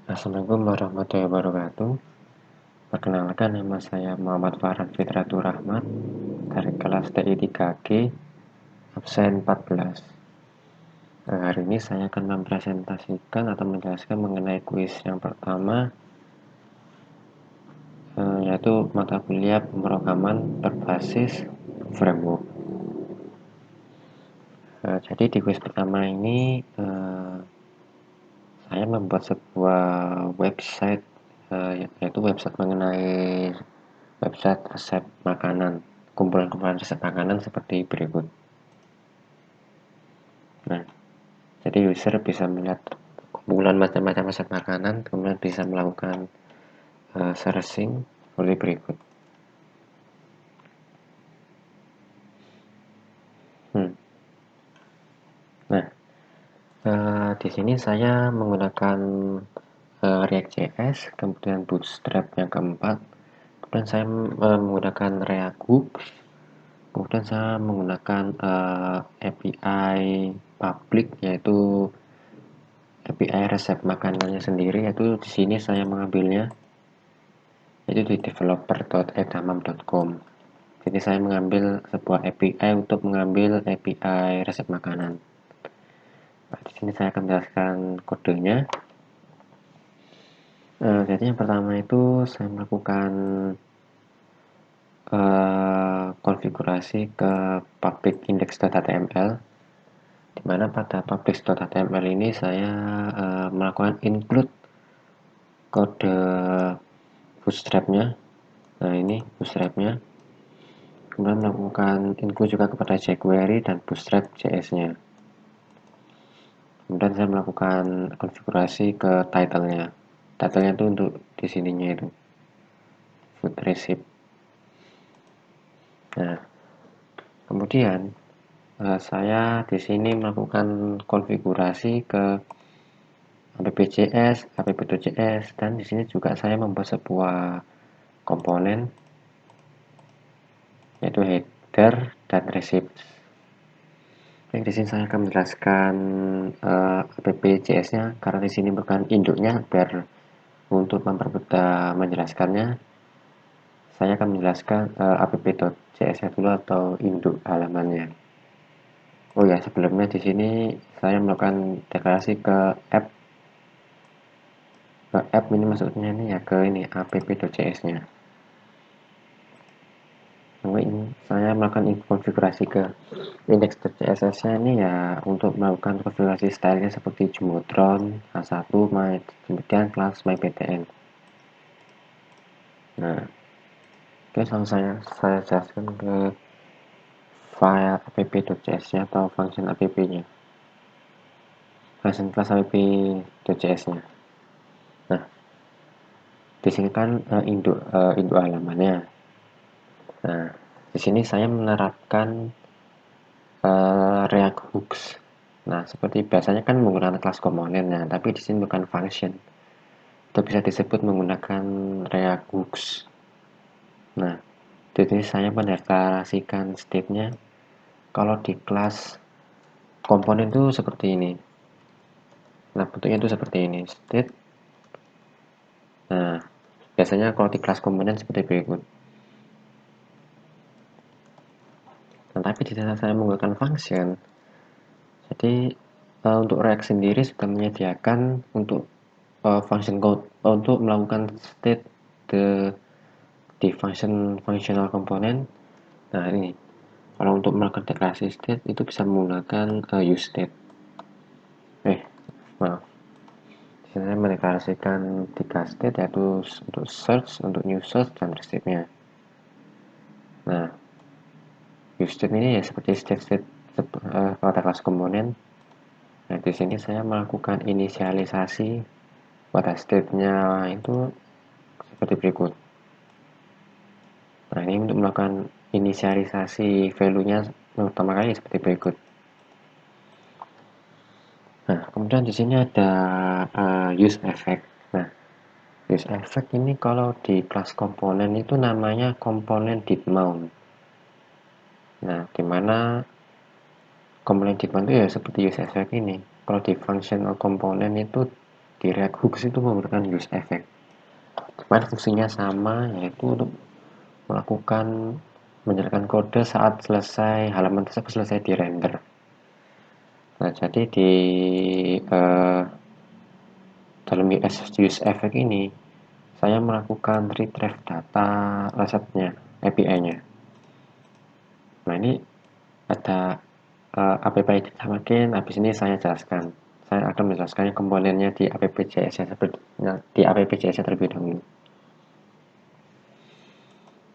Assalamualaikum warahmatullahi wabarakatuh. Perkenalkan, nama saya Muhammad Farhan Fitratur Rahmat dari kelas TI 3G absen 14. Hari ini saya akan mempresentasikan atau menjelaskan mengenai kuis yang pertama, yaitu mata kuliah pemrograman berbasis framework. Jadi di kuis pertama ini saya membuat sebuah website, yaitu website mengenai website resep makanan, kumpulan-kumpulan resep makanan seperti berikut. Nah, jadi user bisa melihat kumpulan macam-macam resep makanan, kemudian bisa melakukan searching seperti berikut. Nah, di sini saya menggunakan React.js, kemudian Bootstrap yang keempat, kemudian saya menggunakan React Hooks, kemudian saya menggunakan API public, yaitu API resep makanannya sendiri, yaitu di sini saya mengambilnya yaitu di developer.edamam.com. Jadi saya mengambil sebuah API untuk mengambil API resep makanan. Nah, di sini saya akan menjelaskan kodenya. Jadi yang pertama itu saya melakukan konfigurasi ke public index.html, di mana pada public.html ini saya melakukan include kode bootstrapnya. Nah, ini bootstrapnya. Kemudian melakukan include juga kepada jQuery dan bootstrap JS-nya. Kemudian saya melakukan konfigurasi ke title-nya. Title-nya itu untuk di sininya itu food recipe. Nah, kemudian saya di sini melakukan konfigurasi ke app.js, app.js, dan di sini juga saya membuat sebuah komponen yaitu header dan receipt. Baik, di sini saya akan menjelaskan app.js-nya karena di sini bukan induknya, biar untuk mempermudah menjelaskannya saya akan menjelaskan app.js-nya dulu atau induk halamannya. Oh ya, sebelumnya di sini saya melakukan deklarasi ke app ini, maksudnya ini ya ke ini app.js-nya. Ini saya melakukan konfigurasi ke index.css-nya ini ya untuk melakukan konfigurasi stylenya seperti Jumbotron, H1, kemudian kelas myPTN. Nah, oke, saya jelaskan ke file app.js-nya atau function app-nya, function kelas app.js-nya. Nah, di sini kan induk halamannya. Nah, di sini saya menerapkan React Hooks. Nah, seperti biasanya kan menggunakan kelas komponen, nah, tapi di sini bukan function. Itu bisa disebut menggunakan React Hooks. Nah, di sini saya mendeklarasikan state-nya. Kalau di kelas komponen itu seperti ini. Nah, bentuknya itu seperti ini, state. Nah, biasanya kalau di kelas komponen seperti berikut. Nah, tapi di sana saya menggunakan function. Jadi untuk React sendiri sudah menyediakan untuk function code untuk melakukan state di functional komponen. Nah, ini kalau untuk melakukan deklarasi state itu bisa menggunakan use state. Maaf, saya mendeklarasikan 3 state, yaitu untuk search, untuk new search, dan receipt-nya. Nah, use state ini ya seperti state pada kelas komponen. Nah, di sini saya melakukan inisialisasi pada state-nya itu seperti berikut. Nah, ini untuk melakukan inisialisasi value-nya pertama kali seperti berikut. Nah, kemudian di sini ada use effect. Nah, use effect ini kalau di kelas komponen itu namanya komponen did mount. Nah, dimana komponen did mount itu ya seperti use effect ini. Kalau di functional komponen itu di React Hooks itu menggunakan use effect. Cuman fungsinya sama, yaitu untuk melakukan menjalankan kode saat selesai halaman tersebut selesai di render. Nah, jadi di dalam use effect ini saya melakukan retrieve data resetnya, API-nya. Nah, ini ada API makin, habis ini saya jelaskan. Saya akan menjelaskan komponennya di app.js terlebih dahulu.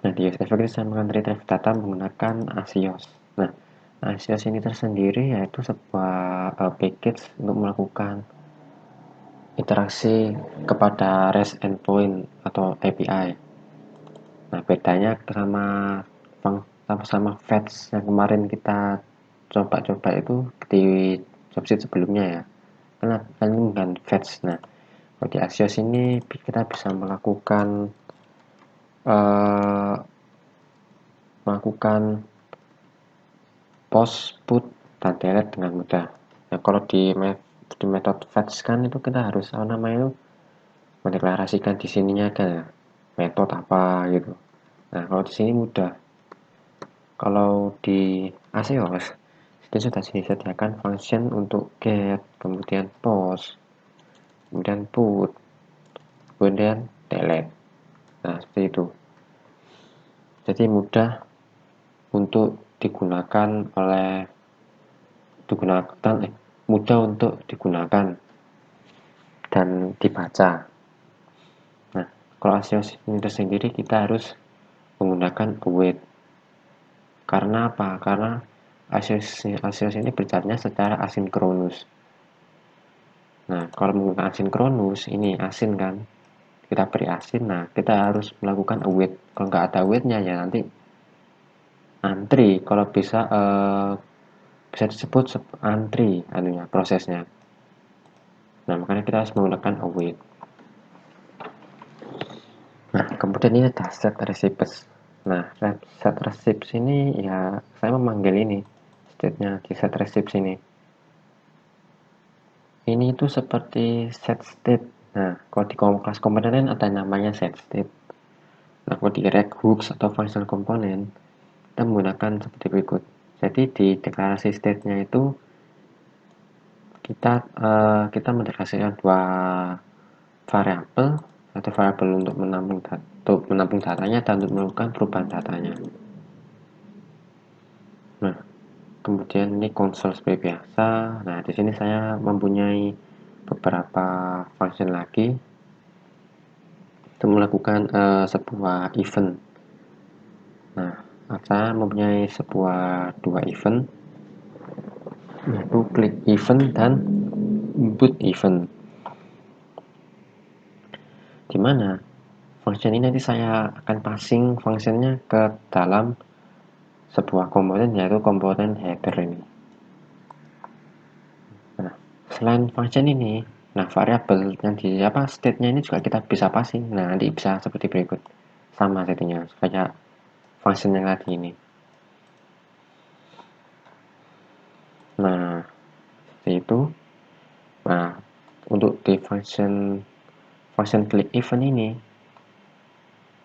Nah, di use effect ini saya melakukan retrieve data menggunakan Axios. Nah, Axios ini tersendiri yaitu sebuah package untuk melakukan interaksi kepada REST endpoint atau API. Nah, bedanya sama fetch yang kemarin kita coba-coba itu di jobsheet sebelumnya ya. Kan ini bukan fetch. Nah, kalau di Axios ini kita bisa melakukan post, put, dan delete dengan mudah. Nah, kalau di metode fetch kan itu kita harus mendeklarasikan di sininya ada metode apa gitu. Nah, kalau di sini mudah. Kalau di Axios itu sudah disediakan function untuk get, kemudian post, kemudian put, kemudian delete. Nah, seperti itu. Jadi mudah untuk mudah untuk digunakan dan dibaca. Nah, kalau Axios ini sendiri kita harus menggunakan await. Karena apa? Karena Axios ini berjalannya secara asinkronus. Nah, kalau menggunakan asinkronus, ini asin kan? Kita beri asin, nah kita harus melakukan await. Kalau nggak ada awaitnya ya nanti antri. Kalau bisa disebut antri prosesnya. Nah, makanya kita harus menggunakan await. Nah, kemudian ini ada set recipes. Nah, set recipes ini ya saya memanggil ini state-nya di set recipes ini. Ini itu seperti set state. Nah, kalau di kelas komponen ada namanya set state. Nah, kalau di React Hooks atau function komponen, kita menggunakan seperti berikut. Jadi di deklarasi state-nya itu kita mendeklarasikan dua variabel, satu variabel untuk menampung datanya dan untuk melakukan perubahan datanya. Nah, kemudian ini konsol seperti biasa. Nah, di sini saya mempunyai beberapa function lagi untuk melakukan sebuah event. Nah, saya mempunyai dua event, yaitu click event dan input event. Di mana function ini nanti saya akan passing functionnya ke dalam sebuah komponen, yaitu komponen header ini. Nah, selain function ini, nah variabel yang di state-nya ini juga kita bisa passing. Nah, nanti bisa seperti berikut. Sama settingnya, kayak function yang tadi ini. Nah, seperti itu. Nah, untuk di function click event ini,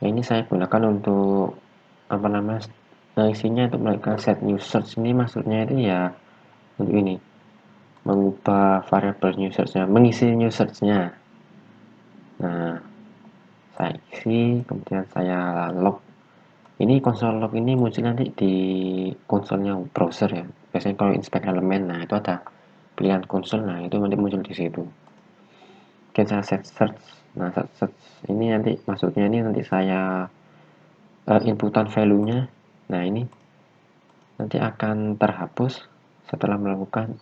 ini saya gunakan untuk isinya untuk melakukan set new search. Ini maksudnya itu ya untuk ini, mengubah variabel new search-nya, mengisi new search-nya. Nah, saya isi, kemudian saya log. Ini konsol log ini muncul nanti di konsolnya browser ya. Biasanya kalau inspect elemen, nah itu ada pilihan konsol, nah itu nanti muncul di situ. Oke, saya set search. Nah, set search ini nanti maksudnya ini nanti saya inputan value-nya. Nah, ini nanti akan terhapus setelah melakukan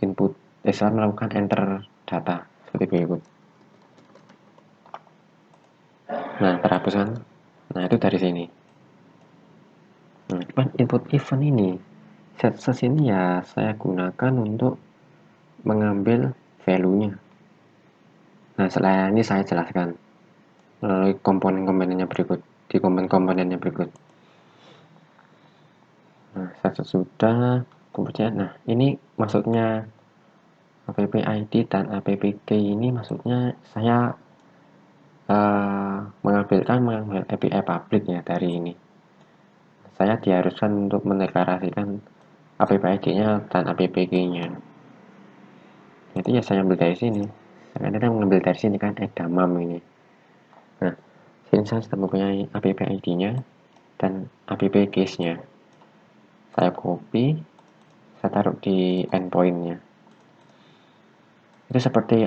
enter data seperti berikut. Nah, terhapus kan? Nah, itu dari sini. Nah, input event ini, set search ini ya saya gunakan untuk mengambil value-nya. Nah, setelah ini saya jelaskan melalui komponen-komponennya berikut, di komponen-komponennya berikut. Nah, set search sudah, kemudian, nah ini maksudnya app ID dan app ini maksudnya saya mengambil API public ya dari ini. Saya diharuskan untuk mendeklarasikan app ID-nya dan app key-nya. Jadi ya saya ambil dari sini. Saya kan mengambil dari sini kan edamam ini. Nah, sini saya sudah mempunyai app ID-nya dan app keys-nya. Saya copy, saya taruh di endpoint-nya. Itu seperti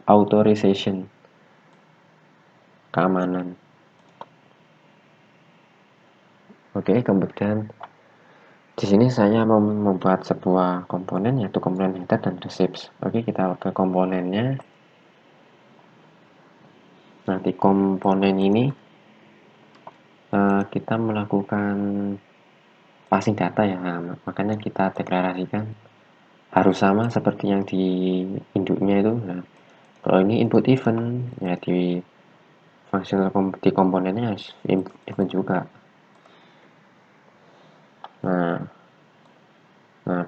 authorization keamanan. Oke, kemudian di sini saya mau membuat sebuah komponen yaitu komponen header dan receipts. Oke, kita ke komponennya. Nah, di komponen ini kita melakukan passing data ya. Nah, makanya kita deklarasikan harus sama seperti yang di induknya itu. Nah, kalau ini input event ya di fungsional di komponennya harus event juga. Nah,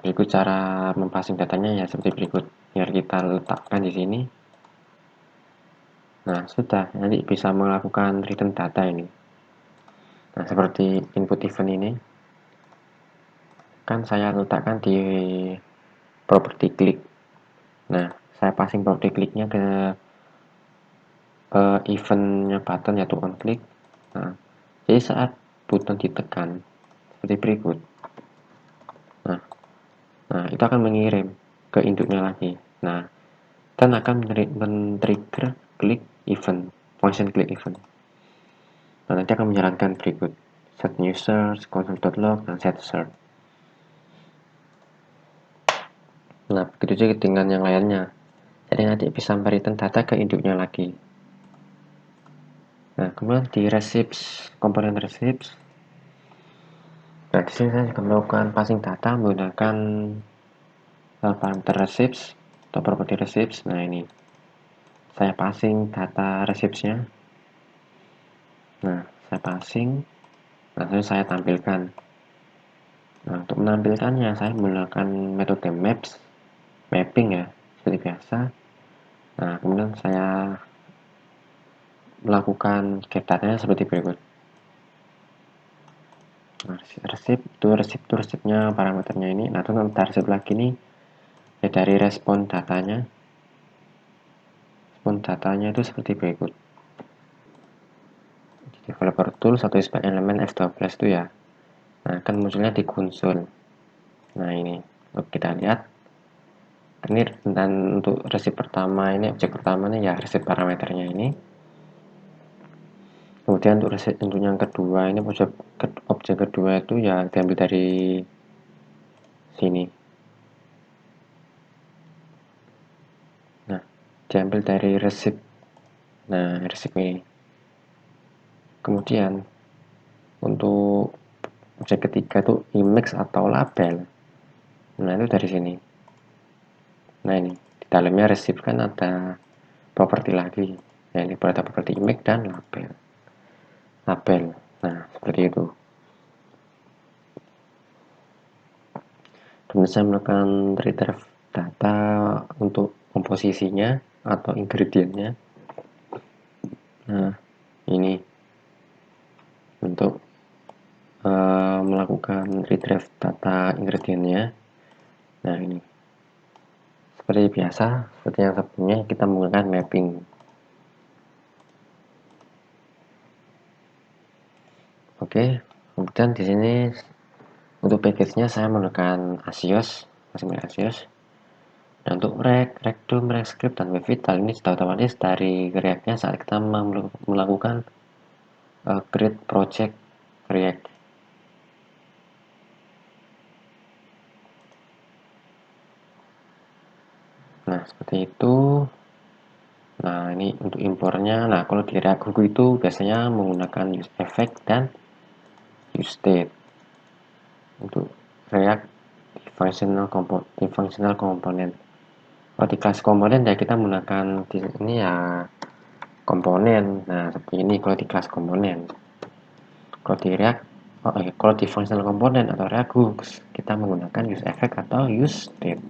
berikut cara mempassing datanya ya seperti berikut. Biar kita letakkan di sini. Nah, sudah. Nanti bisa melakukan return data ini. Nah, seperti input event ini. Kan saya letakkan di property click. Nah, saya passing property clicknya ke eventnya button yaitu on click. Nah, jadi saat button ditekan seperti berikut. Nah, itu akan mengirim ke induknya lagi. Nah, dan akan men-trigger klik event, function klik event. Nah, nanti akan menjalankan berikut set new search, console.log, dan set search. Nah, begitu juga dengan yang lainnya. Jadi nanti bisa return data ke induknya lagi. Nah, kemudian di receipts, komponen receipts. Nah, di sini saya juga melakukan passing data menggunakan parameter receipts atau property receipts. Nah, ini saya passing data receipts-nya. Nah, saya passing. Nah, terus saya tampilkan. Nah, untuk menampilkannya saya menggunakan metode mapping ya, seperti biasa. Nah, kemudian saya melakukan get datanya seperti berikut. Nah, resipnya parameternya ini. Nah, itu nanti resip lagi nih ya dari respon datanya. Respon datanya itu seperti berikut. Di developer tools atau spec elemen F12 itu ya. Nah, kan munculnya di konsol. Nah, ini untuk kita lihat. Ini dan untuk resip pertama ini objek pertama nih ya resip parameternya ini. Kemudian untuk yang kedua ini objek kedua itu ya diambil dari sini. Nah, diambil dari resip. Nah, resip ini. Kemudian untuk objek ketiga itu image atau label. Nah, itu dari sini. Nah, ini di dalamnya resip kan ada properti lagi. Ya, ini ada properti image dan label. Nah, seperti itu. Kemudian saya melakukan retrieve data untuk komposisinya atau ingredientnya. Nah, ini untuk melakukan retrieve data ingredientnya. Nah, ini seperti biasa, seperti yang sebelumnya kita menggunakan mapping. Oke, kemudian di sini untuk package-nya saya menggunakan Asios, Asios. Dan untuk Regdom, Regscript, dan Webvital ini sudah otomatis dari React-nya saat kita melakukan create project React. Nah, seperti itu. Nah, ini untuk impornya. Nah, kalau di React Hugo itu biasanya menggunakan use effect dan use state. Untuk React functional component. Kalau di kelas komponen ya kita menggunakan di sini ya komponen. Nah, seperti ini kalau di kelas komponen. Kalau di React Kalau di functional component atau React kita menggunakan use effect atau use state.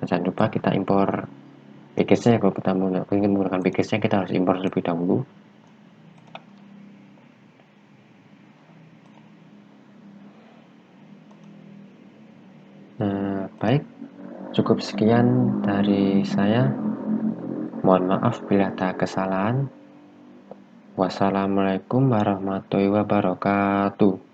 Jangan lupa kita impor package-nya. Kalau kita ingin menggunakan package-nya, kita harus impor terlebih dahulu. Nah, baik, cukup sekian dari saya. Mohon maaf bila ada kesalahan. Wassalamualaikum warahmatullahi wabarakatuh.